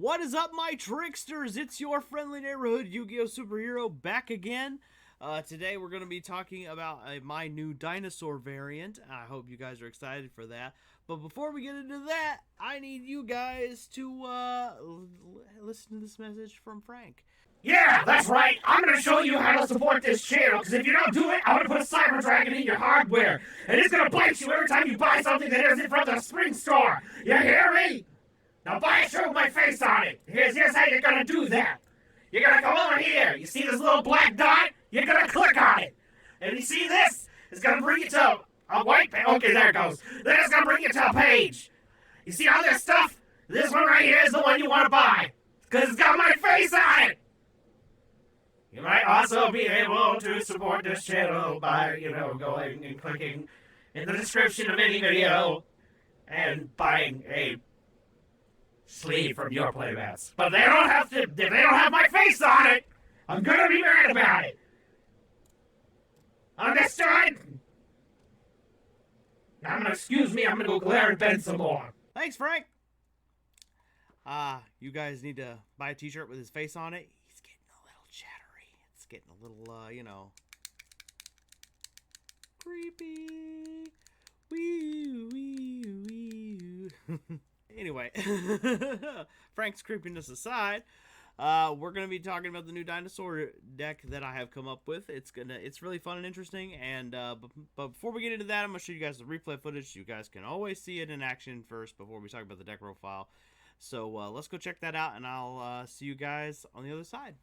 What is up, my tricksters? It's your friendly neighborhood Yu-Gi-Oh! Superhero back again. Today we're going to be talking about my new dinosaur variant. I hope you guys are excited for that. But before we get into that, I need you guys to listen to this message from Frank. Yeah, that's right. I'm going to show you how to support this channel, because if you don't do it, I'm going to put a Cyber Dragon in your hardware, and it's going to bite you every time you buy something that isn't from the spring store. You hear me? Now buy a shirt with my face on it. Here's how you're going to do that. You're going to come over here. You see this little black dot? You're going to click on it. And you see this? It's going to bring you to a white page. Okay, there it goes. Then it's going to bring you to a page. You see all this stuff? This one right here is the one you want to buy, because it's got my face on it. You might also be able to support this channel by, going and clicking in the description of any video and buying a sleeve from your playmats. But they don't have to, if they don't have my face on it, I'm gonna be mad about it. Understood? Now I'm gonna go glare and bend some more. Thanks, Frank. You guys need to buy a t-shirt with his face on it. He's getting a little chattery. It's getting a little, creepy. Wee. Anyway, Frank's creepiness aside, we're gonna be talking about the new dinosaur deck that I have come up with. It's really fun and interesting. And but before we get into that, I'm gonna show you guys the replay footage. You guys can always see it in action first before we talk about the deck profile. So let's go check that out, and I'll see you guys on the other side.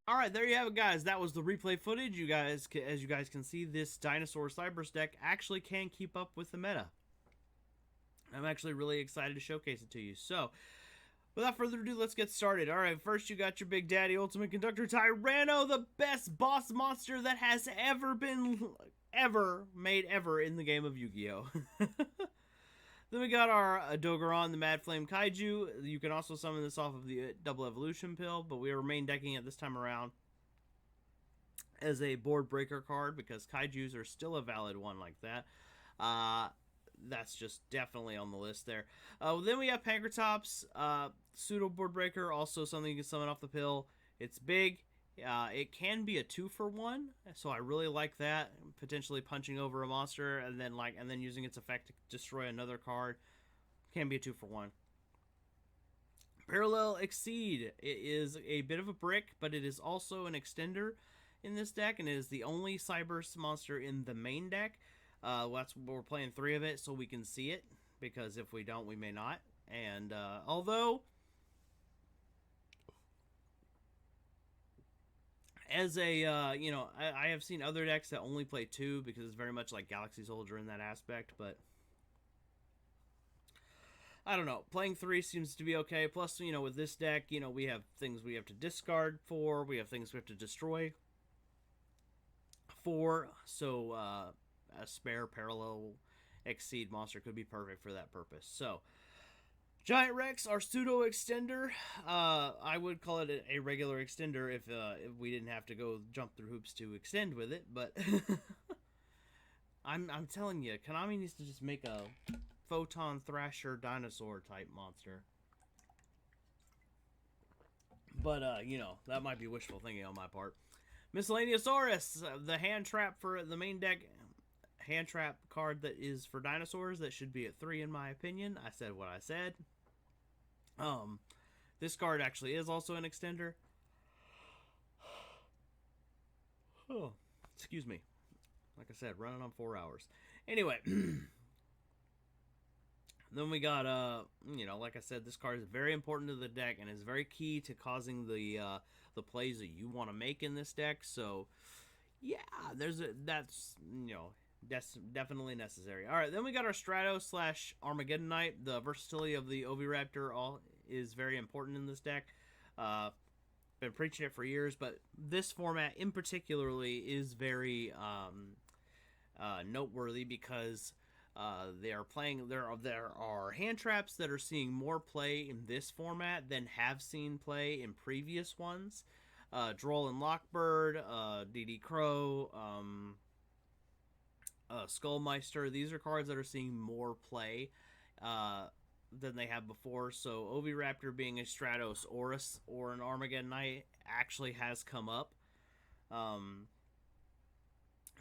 All right, there you have it, guys. That was the replay footage. You guys, as you guys can see, this Dinosaur Cybers deck actually can keep up with the meta. I'm actually really excited to showcase it to you. So, without further ado, let's get started. All right, first you got your Big Daddy Ultimate Conductor Tyranno, the best boss monster that has ever been made in the game of Yu-Gi-Oh! Then we got our Dogoron, the Mad Flame Kaiju. You can also summon this off of the Double Evolution pill, but we are main decking it this time around as a board breaker card because Kaijus are still a valid one like that. That's just definitely on the list there. Then we have Pankratops, pseudo board breaker, also something you can summon off the pill. It's big. It can be a 2-for-1, so I really like that. Potentially punching over a monster and then using its effect to destroy another card. Can be a 2-for-1. Parallel Exceed. It is a bit of a brick, but it is also an extender in this deck, and it is the only Cybers monster in the main deck. We're playing 3 of it so we can see it, because if we don't, we may not. And although, as a I have seen other decks that only play 2 because it's very much like Galaxy Soldier in that aspect, but I don't know. Playing 3 seems to be okay. Plus, with this deck, we have things we have to discard for, we have things we have to destroy for, so a spare Parallel Exceed monster could be perfect for that purpose. So, Giant Rex, our pseudo extender. I would call it a regular extender if we didn't have to go jump through hoops to extend with it. But I'm telling you, Konami needs to just make a Photon Thrasher dinosaur type monster. But that might be wishful thinking on my part. Miscellaneousaurus, the hand trap for the main deck. Hand trap card that is for dinosaurs that should be at 3 in my opinion. I said what I said. This card actually is also an extender. Oh, excuse me. Like I said, running on 4 hours. Anyway, then we got like I said, this card is very important to the deck and is very key to causing the plays that you want to make in this deck. So, yeah, that's definitely necessary. All right, then we got our Strato / Armageddon Knight. The versatility of the Oviraptor is very important in this deck. Been preaching it for years, but this format in particularly is very noteworthy because there are hand traps that are seeing more play in this format than have seen play in previous ones. Droll and Lockbird, DD Crow, Skullmeister. These are cards that are seeing more play than they have before. So Oviraptor being a Stratos or an Armageddon Knight actually has come up.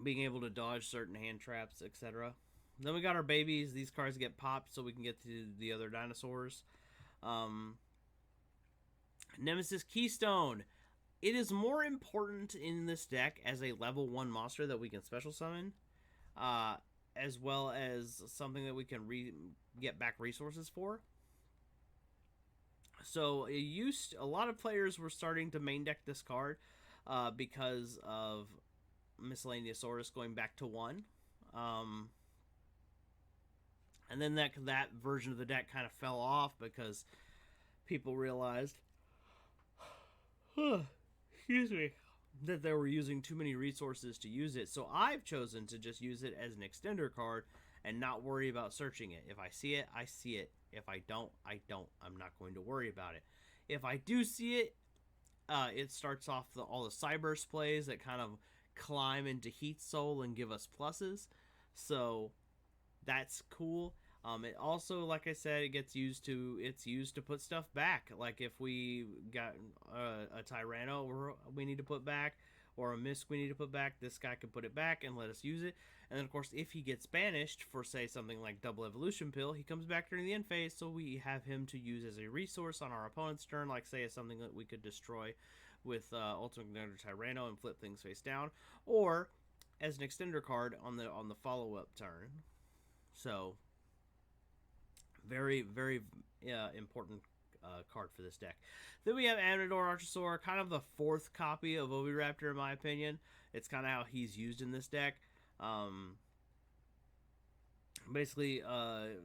Being able to dodge certain hand traps, etc. Then we got our babies. These cards get popped so we can get to the other dinosaurs. Nemesis Keystone. It is more important in this deck as a level 1 monster that we can special summon. As well as something that we can get back resources for. So a lot of players were starting to main deck this card because of Miscellaneousaurus going back to 1. And then that version of the deck kind of fell off because people realized excuse me, that they were using too many resources to use it. So I've chosen to just use it as an extender card and not worry about searching it. If I see it, I see it. If I don't, I don't. I'm not going to worry about it. If I do see it, it starts off all the Cybers plays that kind of climb into Heat Soul and give us pluses. So that's cool. It also, like I said, it's used to put stuff back. Like if we got a Tyranno we need to put back, or a Misk we need to put back, this guy can put it back and let us use it. And then, of course, if he gets banished for, say, something like Double Evolution Pill, he comes back during the end phase, so we have him to use as a resource on our opponent's turn, like, say, as something that we could destroy with Ultimate Conductor Tyranno and flip things face down, or as an extender card on the follow-up turn. So, very, very important card for this deck. Then we have Amador Archosaur, kind of the fourth copy of Oviraptor in my opinion. It's kind of how he's used in this deck. Basically,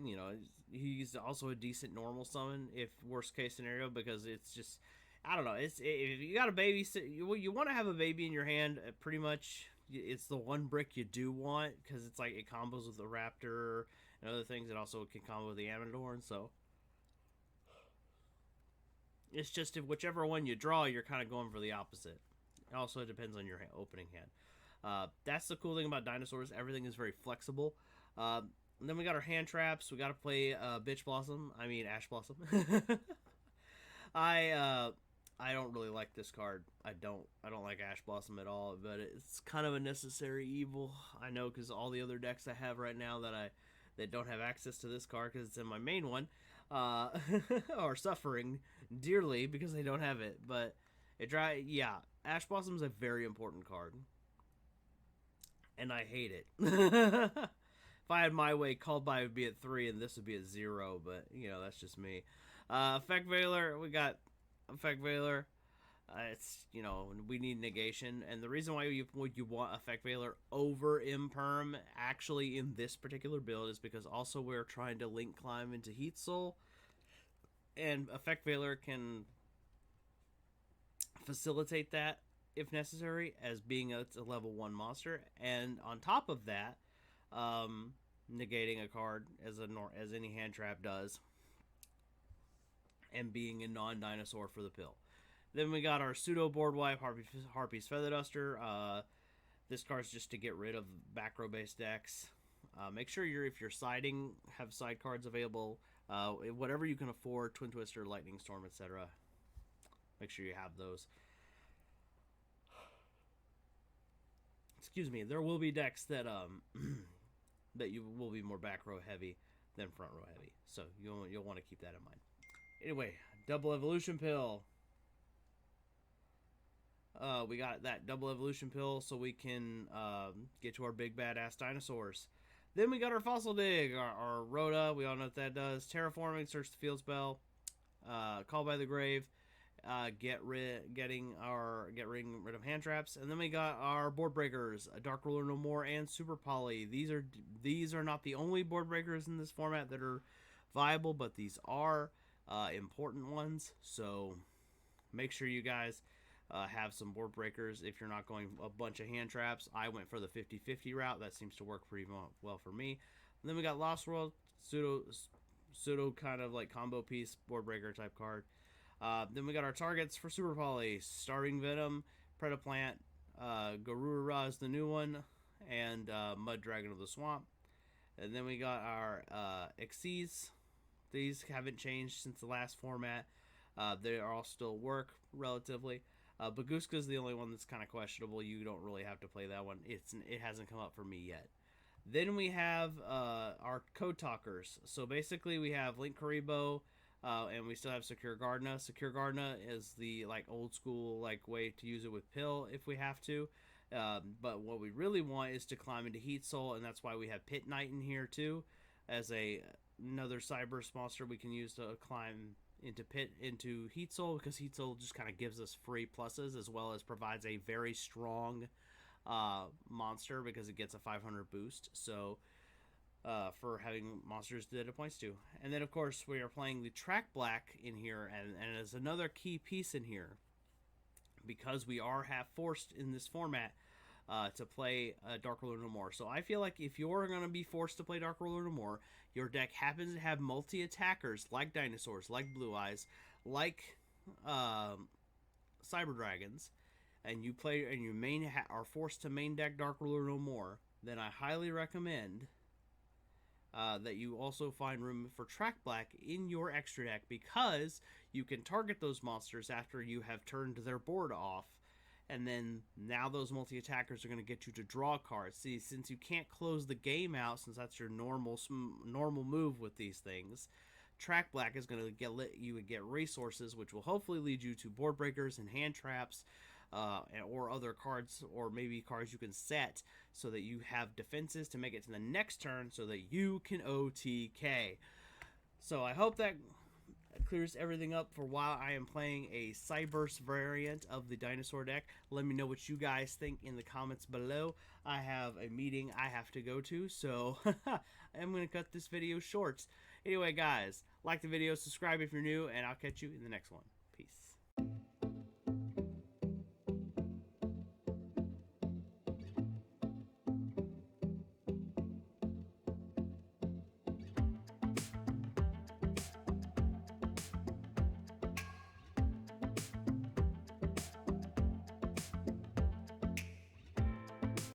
you know, he's also a decent normal summon if worst case scenario, because it's just, I don't know, if you got a baby, you want to have a baby in your hand, pretty much. It's the one brick you do want, because it's like it combos with the Raptor and other things. It also can combo with the Amador, and so it's just if whichever one you draw, you're kind of going for the opposite. It also depends on your opening hand. That's the cool thing about dinosaurs. Everything is very flexible. And then we got our hand traps. We got to play Ash Blossom. I don't really like this card. I don't like Ash Blossom at all, but it's kind of a necessary evil. I know, because all the other decks I have right now that don't have access to this card because it's in my main one are suffering dearly because they don't have it. But Ash Blossom is a very important card, and I hate it. If I had my way, Called By would be at 3 and this would be at 0, but, you know, that's just me. Effect Veiler, we got Effect Veiler. It's, you know, we need negation, and the reason why you want Effect Veiler over Imperm, actually, in this particular build, is because also we're trying to link climb into Heat Soul, and Effect Veiler can facilitate that, if necessary, as being a level 1 monster, and on top of that, negating a card as any hand trap does, and being a non-dinosaur for the pill. Then we got our pseudo board wipe, Harpy's Feather Duster. This card's just to get rid of back row based decks. Make sure if you're siding, have side cards available. Whatever you can afford, Twin Twister, Lightning Storm, etc. Make sure you have those. Excuse me. There will be decks that that you will be more back row heavy than front row heavy, so you'll want to keep that in mind. Anyway, double evolution pill. We got that double evolution pill so we can get to our big badass dinosaurs. Then we got our fossil dig, our Rhoda. We all know what that does. Terraforming, search the field spell, Call by the Grave, get rid of hand traps, and then we got our board breakers, Dark Ruler No More and Super Poly. These are not the only board breakers in this format that are viable, but these are important ones. So make sure you guys have some board breakers if you're not going a bunch of hand traps. I went for the 50-50 route. That seems to work pretty well for me. And then we got Lost World, pseudo kind of like combo piece board breaker type card. Then we got our targets for Super Poly: Starving Venom, Predaplant, Garura is the new one, and Mud Dragon of the Swamp. And then we got our Xyz. These haven't changed since the last format. They all still work relatively. Baguska is the only one that's kind of questionable. You don't really have to play that one. It hasn't come up for me yet. Then we have our Code Talkers. So basically we have Link Karibo, and we still have Secure Gardna. Secure Gardna is the like old school like way to use it with Pill if we have to. But what we really want is to climb into Heat Soul, and that's why we have Pit Knight in here too, as another Cyberse monster we can use to climb into Heat Soul, because Heat Soul just kind of gives us free pluses, as well as provides a very strong monster because it gets a 500 boost. So for having monsters that it points to. And then of course we are playing the Track Black in here, and as another key piece in here, because we are half forced in this format to play Dark Ruler No More. So I feel like if you're going to be forced to play Dark Ruler No More, your deck happens to have multi-attackers like dinosaurs, like Blue Eyes, like Cyber Dragons, and you are forced to main deck Dark Ruler No More, then I highly recommend that you also find room for Track Black in your extra deck, because you can target those monsters after you have turned their board off, and then now those multi-attackers are going to get you to draw cards. See, since you can't close the game out, since that's your normal move with these things, Track Black is going to let you get resources, which will hopefully lead you to board breakers and hand traps, or other cards, or maybe cards you can set so that you have defenses to make it to the next turn so that you can OTK. So I hope that clears everything up for while I am playing a Cyberse variant of the dinosaur deck. Let me know what you guys think in the comments below. I have a meeting I have to go to, so I'm going to cut this video short. Anyway, guys, like the video, subscribe if you're new, and I'll catch you in the next one. Peace.